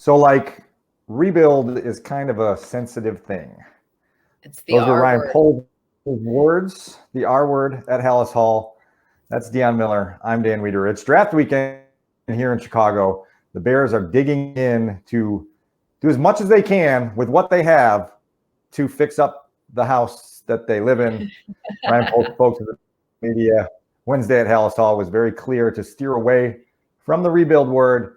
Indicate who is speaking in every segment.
Speaker 1: So, like, rebuild is kind of a sensitive thing.
Speaker 2: It's the
Speaker 1: Those were Ryan
Speaker 2: R-word.
Speaker 1: Pohl's words, the R word at Halas Hall. That's Dionne Miller. I'm Dan Wiederer. It's draft weekend here in Chicago. The Bears are digging in to do as much as they can with what they have to fix up the house that they live in. Ryan Pohl spoke to the media Wednesday at Halas Hall, was very clear to steer away from the rebuild word.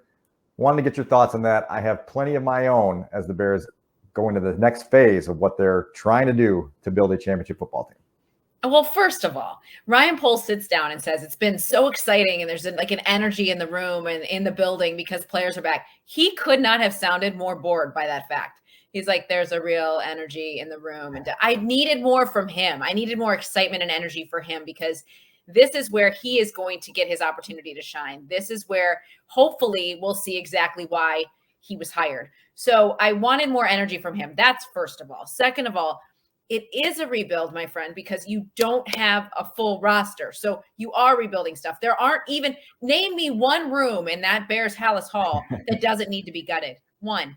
Speaker 1: Wanted to get your thoughts on that. I have plenty of my own as the Bears go into the next phase of what they're trying to do to build a championship football team.
Speaker 2: Well, first of all, Ryan Pohl sits down and says it's been so exciting and there's like an energy in the room and in the building because players are back. He could not have sounded more bored by that fact. He's like, there's a real energy in the room. And I needed more from him. I needed more excitement and energy for him because this is where he is going to get his opportunity to shine. This is where hopefully we'll see exactly why he was hired. So I wanted more energy from him. That's first of all. Second of all, it is a rebuild, my friend, because you don't have a full roster. So you are rebuilding stuff. There aren't even, name me one room in that Bears Halas Hall that doesn't need to be gutted. One.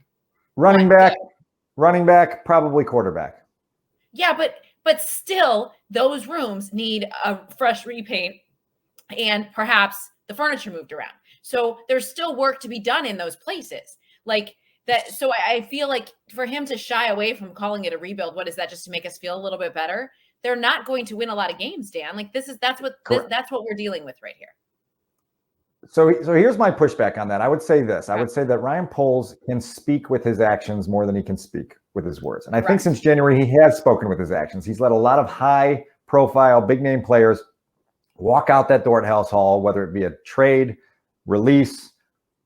Speaker 1: Running back, probably quarterback.
Speaker 2: Yeah, but still, those rooms need a fresh repaint and perhaps the furniture moved around. So there's still work to be done in those places. Like that. So I feel like for him to shy away from calling it a rebuild, what is that, just to make us feel a little bit better? They're not going to win a lot of games, Dan. Like that's what we're dealing with right here.
Speaker 1: So here's my pushback on that. I would say this. I would say that Ryan Pohl can speak with his actions more than he can speak with his words. And I think since January, he has spoken with his actions. He's let a lot of high-profile, big-name players walk out that door at Halas Hall, whether it be a trade, release,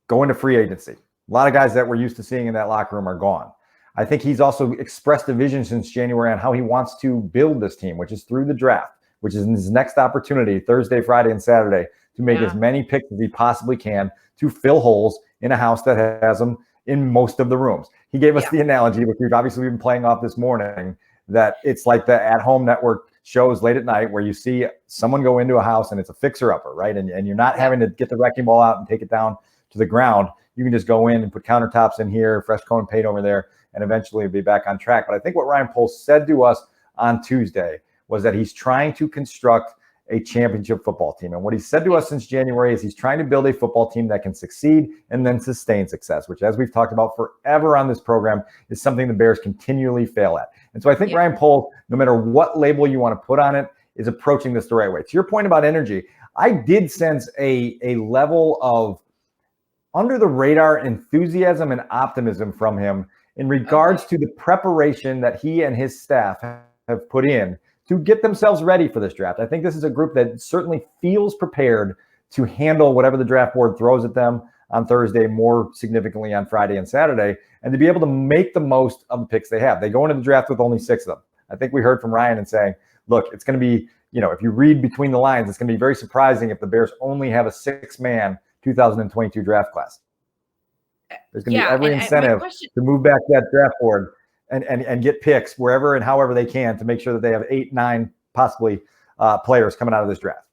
Speaker 1: go into free agency. A lot of guys that we're used to seeing in that locker room are gone. I think he's also expressed a vision since January on how he wants to build this team, which is through the draft, which is his next opportunity, Thursday, Friday, and Saturday, to make as many picks as he possibly can to fill holes in a house that has them in most of the rooms. He gave us the analogy, which we've been playing off this morning, that it's like the at-home network shows late at night where you see someone go into a house and it's a fixer-upper, right? And you're not having to get the wrecking ball out and take it down to the ground. You can just go in and put countertops in here, fresh cone paint over there, and eventually be back on track. But I think what Ryan Pohl said to us on Tuesday was that he's trying to construct a championship football team. And what he said to us since January is he's trying to build a football team that can succeed and then sustain success, which, as we've talked about forever on this program, is something the Bears continually fail at. And so I think Ryan Pohl, no matter what label you want to put on it, is approaching this the right way. To your point about energy, I did sense a level of under the radar enthusiasm and optimism from him in regards to the preparation that he and his staff have put in to get themselves ready for this draft. I think this is a group that certainly feels prepared to handle whatever the draft board throws at them on Thursday, more significantly on Friday and Saturday, and to be able to make the most of the picks they have. They go into the draft with only 6 of them. I think we heard from Ryan and saying, look, it's going to be, if you read between the lines, it's going to be very surprising if the Bears only have a 6-man 2022 draft class. There's going to be every incentive to move back that draft board and get picks wherever and however they can to make sure that they have 8, 9 possibly players coming out of this draft.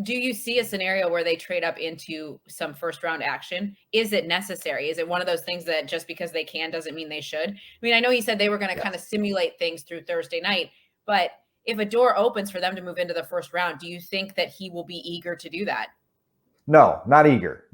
Speaker 2: Do you see a scenario where they trade up into some first round action? Is it necessary? Is it one of those things that just because they can doesn't mean they should? I mean, I know he said they were going to kind of simulate things through Thursday night, but if a door opens for them to move into the first round, do you think that he will be eager to do that?
Speaker 1: No, not eager.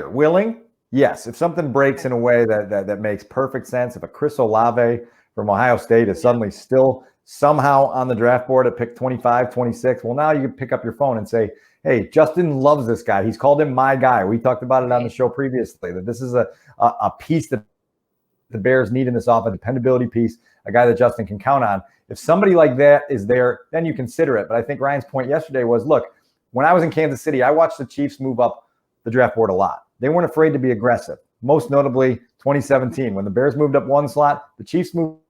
Speaker 1: Willing? Yes. If something breaks in a way that makes perfect sense, if a Chris Olave from Ohio State is suddenly still somehow on the draft board at pick 25, 26, well, now you can pick up your phone and say, hey, Justin loves this guy. He's called him my guy. We talked about it on the show previously, that this is a piece that the Bears need in this offense, a dependability piece, a guy that Justin can count on. If somebody like that is there, then you consider it. But I think Ryan's point yesterday was, look, when I was in Kansas City, I watched the Chiefs move up the draft board a lot. They weren't afraid to be aggressive. Most notably, 2017, when the Bears moved up 1 slot, the Chiefs moved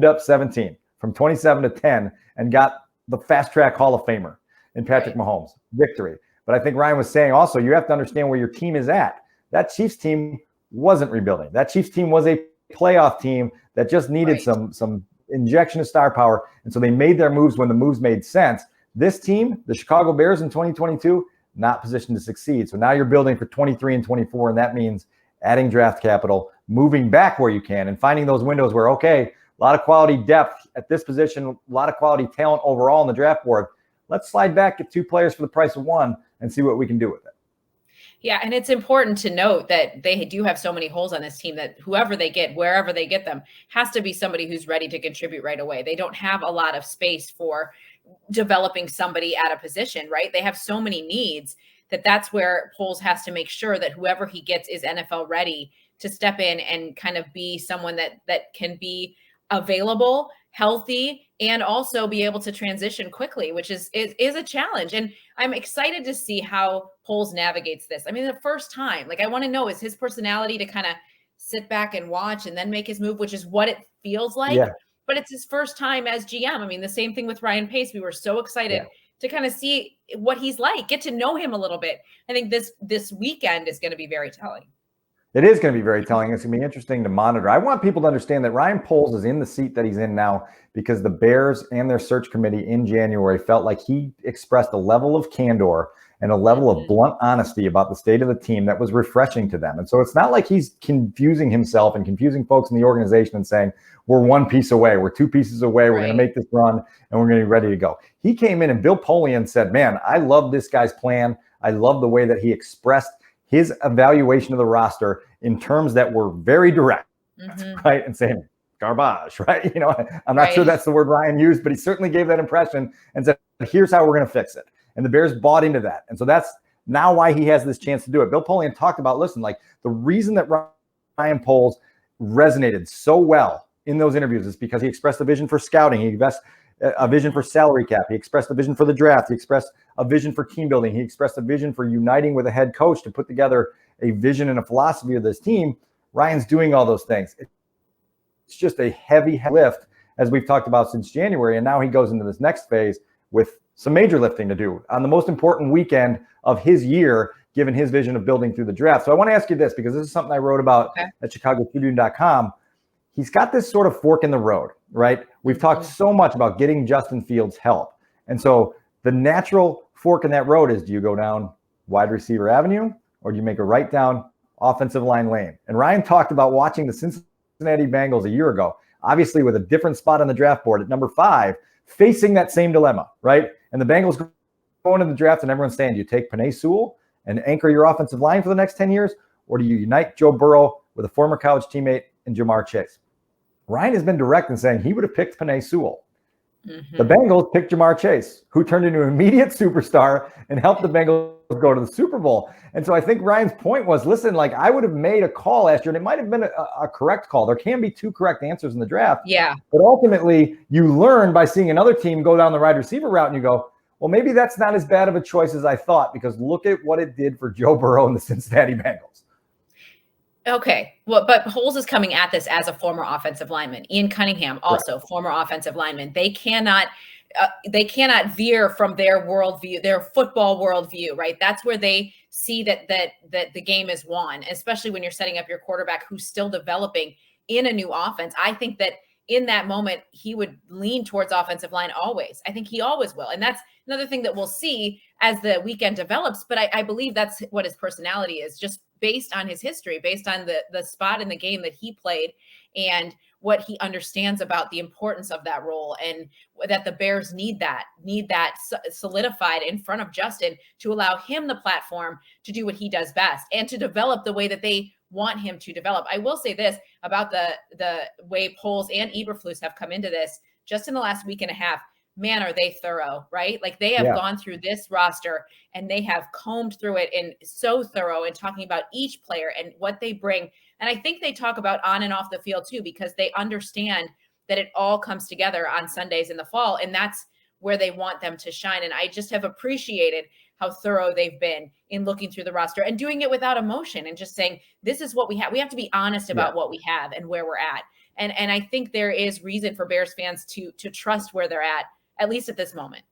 Speaker 1: up 17 from 27 to 10 and got the fast-track Hall of Famer in Patrick Mahomes. Victory. But I think Ryan was saying also, you have to understand where your team is at. That Chiefs team wasn't rebuilding. That Chiefs team was a playoff team that just needed some injection of star power. And so they made their moves when the moves made sense. This team, the Chicago Bears in 2022, not positioned to succeed. So now you're building for 23 and 24, and that means adding draft capital, moving back where you can and finding those windows where, okay, a lot of quality depth at this position, a lot of quality talent overall on the draft board. Let's slide back, get 2 players for the price of 1 and see what we can do with it.
Speaker 2: Yeah, and it's important to note that they do have so many holes on this team that whoever they get, wherever they get them, has to be somebody who's ready to contribute right away. They don't have a lot of space for developing somebody at a position, right? They have so many needs that's where Poles has to make sure that whoever he gets is NFL ready to step in and kind of be someone that can be available, healthy, and also be able to transition quickly, which is a challenge. And I'm excited to see how Poles navigates this. I mean, the first time, like, I want to know, is his personality to kind of sit back and watch and then make his move, which is what it feels like. Yeah. But it's his first time as GM. I mean, the same thing with Ryan Pace. We were so excited to kind of see what he's like, get to know him a little bit. I think this weekend is going to be very telling.
Speaker 1: It is going to be very telling. It's going to be interesting to monitor. I want people to understand that Ryan Poles is in the seat that he's in now because the Bears and their search committee in January felt like he expressed a level of candor and a level of blunt honesty about the state of the team that was refreshing to them. And so it's not like he's confusing himself and confusing folks in the organization and saying, we're 1 piece away, we're 2 pieces away, we're going to make this run, and we're going to be ready to go. He came in and Bill Polian said, man, I love this guy's plan. I love the way that he expressed his evaluation of the roster in terms that were very direct, right? And saying, garbage, right? You know, I'm not sure that's the word Ryan used, but he certainly gave that impression and said, here's how we're going to fix it. And the Bears bought into that. And so that's now why he has this chance to do it. Bill Polian talked about, listen, like the reason that Ryan Poles resonated so well in those interviews is because he expressed a vision for scouting. He expressed a vision for salary cap. He expressed a vision for the draft. He expressed a vision for team building. He expressed a vision for uniting with a head coach to put together a vision and a philosophy of this team. Ryan's doing all those things. It's just a heavy lift, as we've talked about since January. And now he goes into this next phase with some major lifting to do on the most important weekend of his year, given his vision of building through the draft. So I want to ask you this, because this is something I wrote about at ChicagoTribune.com. He's got this sort of fork in the road, right? We've talked so much about getting Justin Fields help. And so the natural fork in that road is, do you go down wide receiver avenue or do you make a right down offensive line lane? And Ryan talked about watching the Cincinnati Bengals a year ago, obviously with a different spot on the draft board at number 5, facing that same dilemma, right? And the Bengals going to the draft and everyone's saying, do you take Penei Sewell and anchor your offensive line for the next 10 years? Or do you unite Joe Burrow with a former college teammate in Jamar Chase? Ryan has been direct in saying he would have picked Penei Sewell. The Bengals picked Jamar Chase, who turned into an immediate superstar and helped the Bengals go to the Super Bowl. And so I think Ryan's point was, listen, like I would have made a call last year, and it might have been a correct call. There can be 2 correct answers in the draft.
Speaker 2: Yeah.
Speaker 1: But ultimately, you learn by seeing another team go down the wide receiver route, and you go, well, maybe that's not as bad of a choice as I thought, because look at what it did for Joe Burrow and the Cincinnati Bengals.
Speaker 2: Okay. Well, but Holes is coming at this as a former offensive lineman. Ian Cunningham, also former offensive lineman. They cannot veer from their worldview, their football worldview, right? That's where they see that the game is won, especially when you're setting up your quarterback who's still developing in a new offense. I think that in that moment, he would lean towards offensive line always. I think he always will. And that's another thing that we'll see as the weekend develops. But I believe that's what his personality is, just based on his history, based on the spot in the game that he played and what he understands about the importance of that role, and that the Bears need that solidified in front of Justin to allow him the platform to do what he does best and to develop the way that they want him to develop. I will say this about the way Poles and Eberflus have come into this just in the last week and a half. Man, are they thorough, right? Like they have gone through this roster and they have combed through it and so thorough in talking about each player and what they bring. And I think they talk about on and off the field too, because they understand that it all comes together on Sundays in the fall. And that's where they want them to shine. And I just have appreciated how thorough they've been in looking through the roster and doing it without emotion and just saying, this is what we have. We have to be honest about what we have and where we're at. And I think there is reason for Bears fans to trust where they're at least at this moment.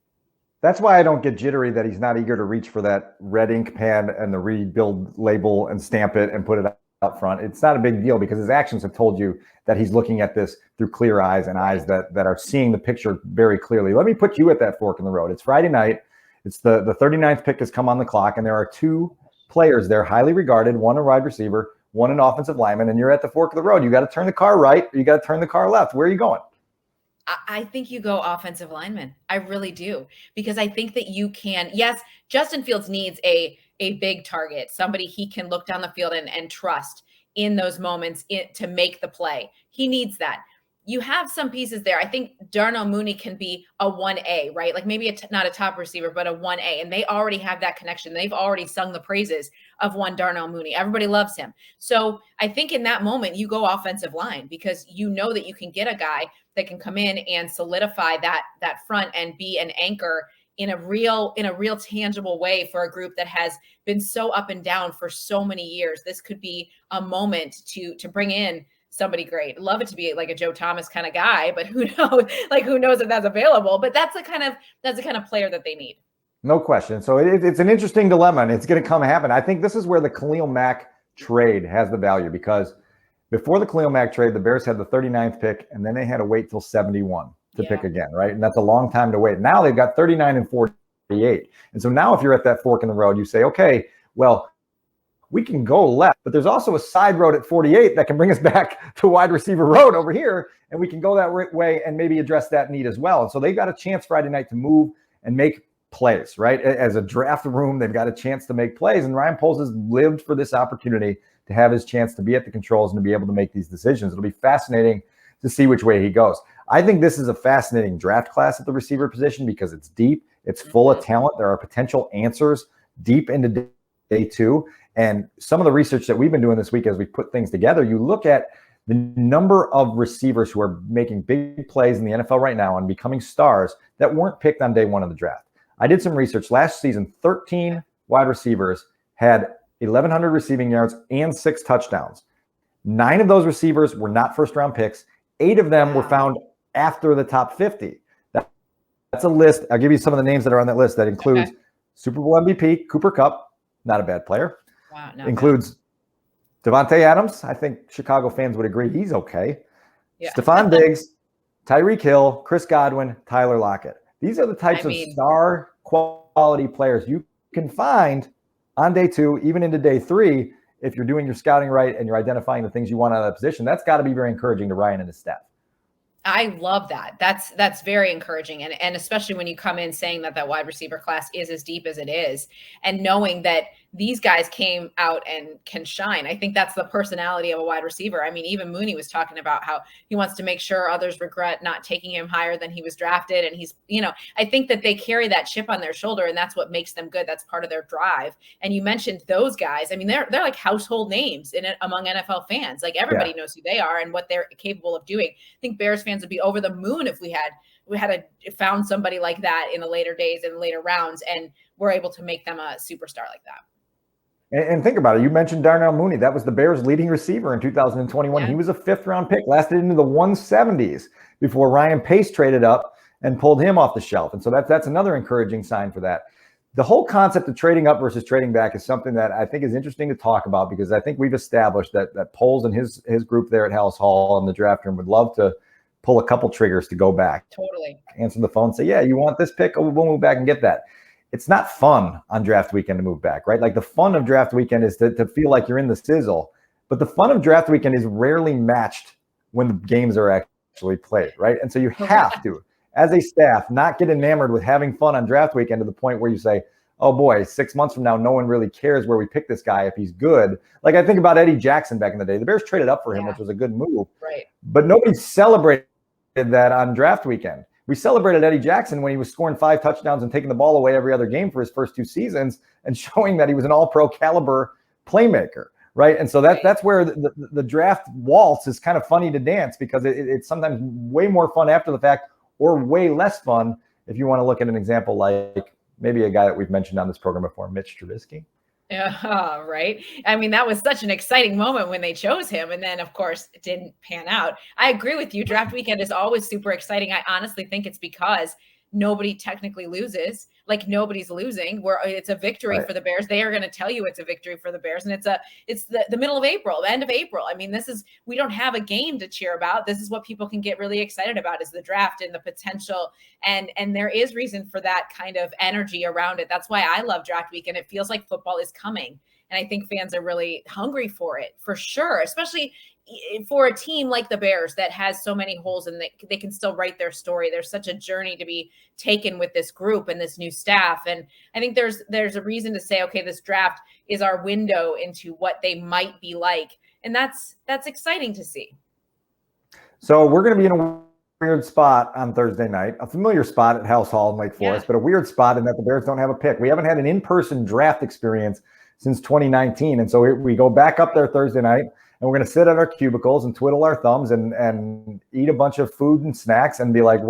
Speaker 1: That's why I don't get jittery that he's not eager to reach for that red ink pen and the rebuild label and stamp it and put it up front. It's not a big deal because his actions have told you that he's looking at this through clear eyes and eyes that are seeing the picture very clearly. Let me put you at that fork in the road. It's Friday night. It's the 39th pick has come on the clock, and there are 2 players there highly regarded, one a wide receiver, one an offensive lineman, and you're at the fork of the road. You got to turn the car right, or you got to turn the car left. Where are you going?
Speaker 2: I think you go offensive lineman. I really do, because I think that you can. Yes, Justin Fields needs a big target, somebody he can look down the field and trust in those moments to make the play. He needs that. You have some pieces there. I think Darnell Mooney can be a 1A, right? Like maybe not a top receiver, but a 1A. And they already have that connection. They've already sung the praises of one Darnell Mooney. Everybody loves him. So I think in that moment, you go offensive line, because you know that you can get a guy that can come in and solidify that front and be an anchor in a real tangible way for a group that has been so up and down for so many years. This could be a moment to bring in somebody great. Love it to be like a Joe Thomas kind of guy, but who knows? Like, who knows if that's available? But that's the kind of player that they need.
Speaker 1: No question. So it's an interesting dilemma, and it's going to happen. I think this is where the Khalil Mack trade has the value, because before the Khalil Mack trade, the Bears had the 39th pick, and then they had to wait till 71 to pick again, right? And that's a long time to wait. Now they've got 39 and 48. And so now if you're at that fork in the road, you say, okay, well, we can go left, but there's also a side road at 48 that can bring us back to wide receiver road over here, and we can go that way and maybe address that need as well. And so they've got a chance Friday night to move and make plays, right? As a draft room, they've got a chance to make plays, and Ryan Poles has lived for this opportunity to have his chance to be at the controls and to be able to make these decisions. It'll be fascinating to see which way he goes. I think this is a fascinating draft class at the receiver position because it's deep, it's full of talent. There are potential answers deep into day two. And some of the research that we've been doing this week as we put things together, you look at the number of receivers who are making big plays in the NFL right now and becoming stars that weren't picked on day one of the draft. I did some research last season. 13 wide receivers had 1,100 receiving yards and 6 touchdowns. 9 of those receivers were not first-round picks. 8 of them were found after the top 50. That's a list. I'll give you some of the names that are on that list. That includes Super Bowl MVP, Cooper Kupp, not a bad player.
Speaker 2: Wow,
Speaker 1: includes Devontae Adams. I think Chicago fans would agree he's okay. Yeah. Stephon Diggs, Tyreek Hill, Chris Godwin, Tyler Lockett. These are the types of star quality players you can find on day 2, even into day 3, if you're doing your scouting right and you're identifying the things you want out of that position. That's got to be very encouraging to Ryan and his staff.
Speaker 2: I love that. That's very encouraging. And especially when you come in saying that wide receiver class is as deep as it is, and knowing that these guys came out and can shine. I think that's the personality of a wide receiver. I mean, even Mooney was talking about how he wants to make sure others regret not taking him higher than he was drafted. And he's, I think that they carry that chip on their shoulder, and that's what makes them good. That's part of their drive. And you mentioned those guys. I mean, they're like household names among NFL fans. Like everybody knows who they are and what they're capable of doing. I think Bears fans would be over the moon if we had found somebody like that in the later days and later rounds, and we're able to make them a superstar like that.
Speaker 1: And think about it. You mentioned Darnell Mooney. That was the Bears' leading receiver in 2021. He was a 5th-round pick, lasted into the 170s before Ryan Pace traded up and pulled him off the shelf. And so that's another encouraging sign for that. The whole concept of trading up versus trading back is something that I think is interesting to talk about, because I think we've established that Poles and his group there at Halas Hall in the draft room would love to pull a couple triggers to go back.
Speaker 2: Totally.
Speaker 1: Answer the phone, say, yeah, you want this pick? Oh, we'll move back and get that. It's not fun on draft weekend to move back, right? Like the fun of draft weekend is to feel like you're in the sizzle, but the fun of draft weekend is rarely matched when the games are actually played, right? And so you have to, as a staff, not get enamored with having fun on draft weekend to the point where you say, oh boy, 6 months from now, no one really cares where we pick this guy if he's good. Like I think about Eddie Jackson back in the day. The Bears traded up for him, which was a good move,
Speaker 2: right?
Speaker 1: But nobody celebrated that on draft weekend. We celebrated Eddie Jackson when he was scoring 5 touchdowns and taking the ball away every other game for his first 2 seasons and showing that he was an all-pro caliber playmaker, right? And so that's where the draft waltz is kind of funny to dance, because it's sometimes way more fun after the fact, or way less fun if you want to look at an example like maybe a guy that we've mentioned on this program before, Mitch Trubisky.
Speaker 2: Yeah, right. I mean, that was such an exciting moment when they chose him. And then, of course, it didn't pan out. I agree with you. Draft weekend is always super exciting. I honestly think it's because nobody technically loses. like nobody's losing, where it's a victory for the Bears. They are going to tell you it's a victory for the Bears. And it's the middle of April, the end of April. I mean, we don't have a game to cheer about. This is what people can get really excited about, is the draft and the potential. And there is reason for that kind of energy around it. That's why I love draft week. And it feels like football is coming. And I think fans are really hungry for it, for sure, especially for a team like the Bears that has so many holes and they can still write their story. There's such a journey to be taken with this group and this new staff. And I think there's a reason to say, okay, this draft is our window into what they might be like. And that's exciting to see.
Speaker 1: So we're going to be in a weird spot on Thursday night, a familiar spot at Halas Hall in Lake Forest, but a weird spot in that the Bears don't have a pick. We haven't had an in-person draft experience since 2019. And so we go back up there Thursday night, and we're going to sit at our cubicles and twiddle our thumbs and eat a bunch of food and snacks and be like,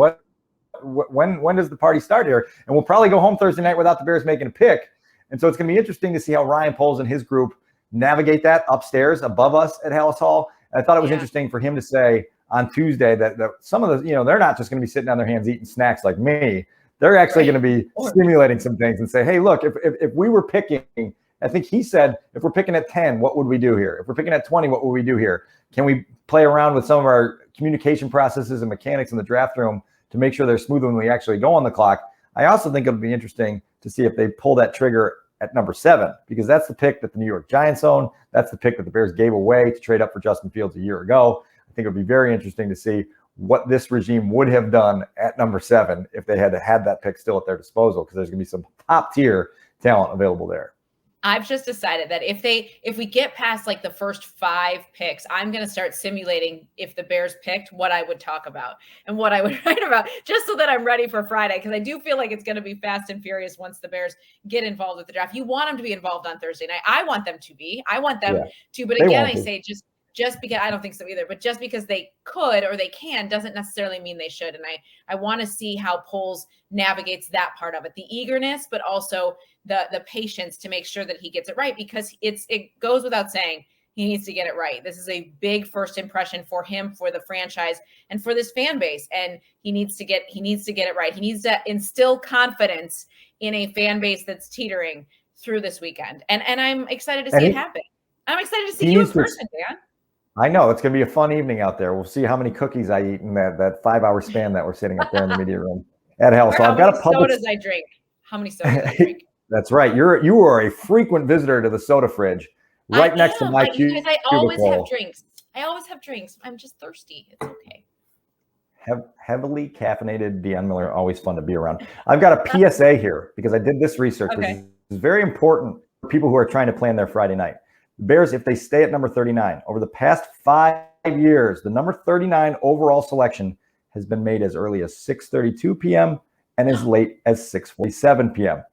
Speaker 1: when does the party start here? And we'll probably go home Thursday night without the Bears making a pick. And so it's going to be interesting to see how Ryan Poles and his group navigate that upstairs above us at Halas Hall. And I thought it was interesting for him to say on Tuesday that some of the, they're not just going to be sitting on their hands eating snacks like me. They're actually going to be stimulating some things and say, hey, look, if we were picking, I think he said, if we're picking at 10, what would we do here? If we're picking at 20, what would we do here? Can we play around with some of our communication processes and mechanics in the draft room to make sure they're smooth when we actually go on the clock? I also think it'll be interesting to see if they pull that trigger at number 7, because that's the pick that the New York Giants own. That's the pick that the Bears gave away to trade up for Justin Fields a year ago. I think it'll be very interesting to see what this regime would have done at number 7 if they had that pick still at their disposal, because there's going to be some top tier talent available there.
Speaker 2: I've just decided that if we get past like the first 5 picks, I'm going to start simulating if the Bears picked what I would talk about and what I would write about, just so that I'm ready for Friday. Because I do feel like it's going to be fast and furious once the Bears get involved with the draft. You want them to be involved on Thursday night. I want them to be. I want them to. But again, I say just because I don't think so either, but just because they could or they can doesn't necessarily mean they should. And I want to see how Poles navigates that part of it, the eagerness, but also the patience to make sure that he gets it right, because it goes without saying he needs to get it right. This is a big first impression for him, for the franchise, and for this fan base. And he needs to get it right. He needs to instill confidence in a fan base that's teetering through this weekend. And I'm excited to see it happen. I'm excited to see you in person, Dan.
Speaker 1: I know it's going to be a fun evening out there. We'll see how many cookies I eat in that 5-hour span that we're sitting up there in the media room at Halas. So I've got a public.
Speaker 2: Sodas I drink. How many sodas I drink?
Speaker 1: That's right. You are a frequent visitor to the soda fridge, right next to my cubicle.
Speaker 2: I always have drinks. I'm just thirsty. It's okay.
Speaker 1: Heavily caffeinated Dionne Miller, always fun to be around. I've got a PSA here because I did this research, which is very important for people who are trying to plan their Friday night. The Bears, if they stay at number 39, over the past 5 years, the number 39 overall selection has been made as early as 6:32 p.m. and as late as 6:47 p.m.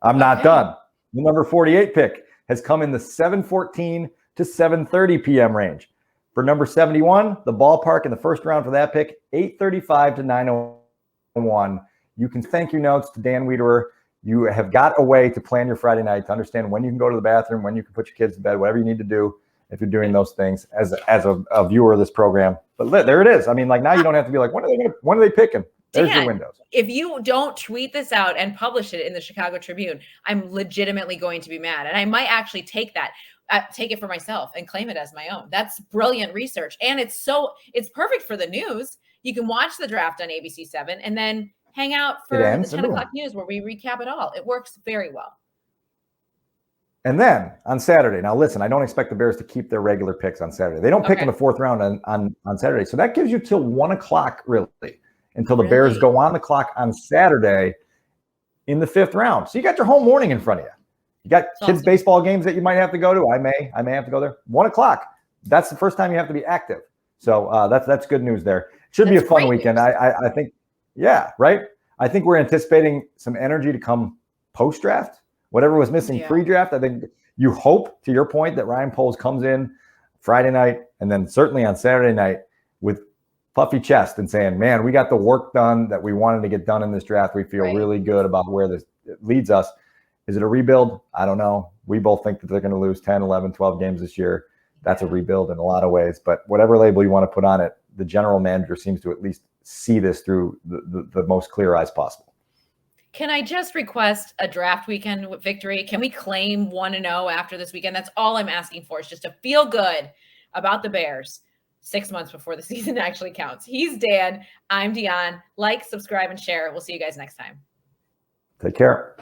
Speaker 1: I'm not done. The number 48 pick has come in the 7:14 to 7:30 p.m. range. For number 71, the ballpark in the first round for that pick, 8:35 to 9:01. You can thank your notes to Dan Wiederer. You have got a way to plan your Friday night, to understand when you can go to the bathroom, when you can put your kids to bed, whatever you need to do if you're doing those things as a viewer of this program. But there it is. I mean, like, now you don't have to be like, when are they picking? There's your windows.
Speaker 2: If you don't tweet this out and publish it in the Chicago Tribune, I'm legitimately going to be mad. And I might actually take it for myself and claim it as my own. That's brilliant research. And it's perfect for the news. You can watch the draft on ABC 7 and then hang out for the 10 o'clock news where we recap it all. It works very well.
Speaker 1: And then on Saturday, now listen, I don't expect the Bears to keep their regular picks on Saturday. They don't pick in the 4th round on Saturday. So that gives you till 1 o'clock, really, until the Bears go on the clock on Saturday in the 5th round. So you got your whole morning in front of you. You got kids' baseball games that you might have to go to. I may have to go there. 1 o'clock. That's the first time you have to be active. So that's good news there. Should be a fun weekend. I think. Yeah, right. I think we're anticipating some energy to come post-draft. Whatever was missing pre-draft, I think you hope, to your point, that Ryan Poles comes in Friday night and then certainly on Saturday night with puffy chest and saying, man, we got the work done that we wanted to get done in this draft. We feel really good about where this leads us. Is it a rebuild? I don't know. We both think that they're going to lose 10, 11, 12 games this year. That's a rebuild in a lot of ways. But whatever label you want to put on it, the general manager seems to at least see this through the most clear eyes possible.
Speaker 2: Can I just request a draft weekend victory? Can we claim 1-0 after this weekend? That's all I'm asking for, is just to feel good about the Bears 6 months before the season actually counts. He's Dan. I'm Dionne. Like, subscribe, and share. We'll see you guys next time.
Speaker 1: Take care.